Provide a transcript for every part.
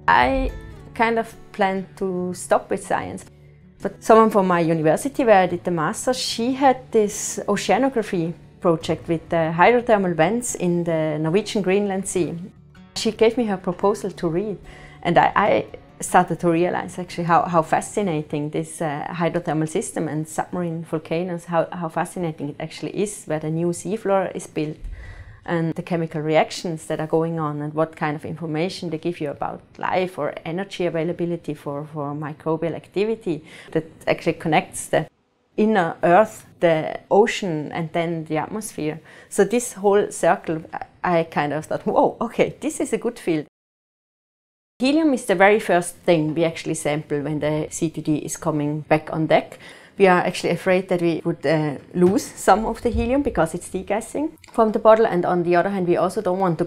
I kind of planned to stop with science. But someone from my university where I did the master, she had this oceanography project with the hydrothermal vents in the Norwegian Greenland Sea. She gave me her proposal to read, and I started to realize actually how fascinating this hydrothermal system and submarine volcanoes, how fascinating it actually is, where the new seafloor is built and the chemical reactions that are going on and what kind of information they give you about life or energy availability for microbial activity that actually connects the inner earth, the ocean and then the atmosphere. So this whole circle, I kind of thought, whoa, okay, this is a good field. Helium is the very first thing we actually sample when the CTD is coming back on deck. We are actually afraid that we would lose some of the helium because it's degassing from the bottle, and on the other hand we also don't want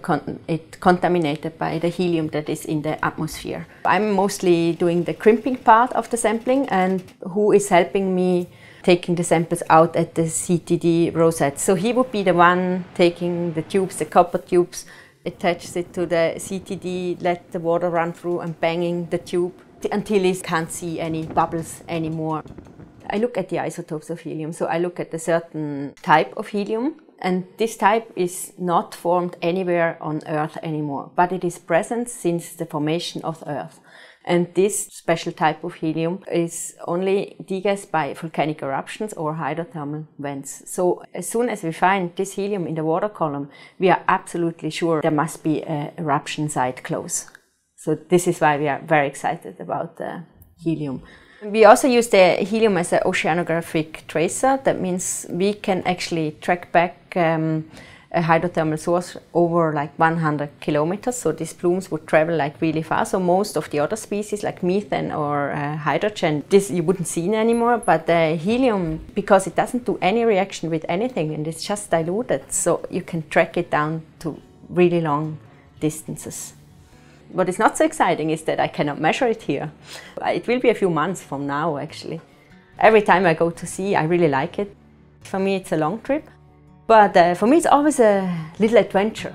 it contaminated by the helium that is in the atmosphere. I'm mostly doing the crimping part of the sampling, and who is helping me taking the samples out at the CTD rosette. So he would be the one taking the tubes, the copper tubes, attaches it to the CTD, let the water run through and banging the tube until he can't see any bubbles anymore. I look at the isotopes of helium, so I look at a certain type of helium, and this type is not formed anywhere on Earth anymore, but it is present since the formation of Earth. And this special type of helium is only degassed by volcanic eruptions or hydrothermal vents. So as soon as we find this helium in the water column, we are absolutely sure there must be an eruption site close. So this is why we are very excited about the helium. We also use the helium as an oceanographic tracer. That means we can actually track back a hydrothermal source over like 100 kilometers. So these plumes would travel like really fast. So most of the other species like methane or hydrogen, this you wouldn't see anymore. But the helium, because it doesn't do any reaction with anything and it's just diluted, so you can track it down to really long distances. What is not so exciting is that I cannot measure it here. It will be a few months from now, actually. Every time I go to sea, I really like it. For me, it's a long trip, but for me, it's always a little adventure.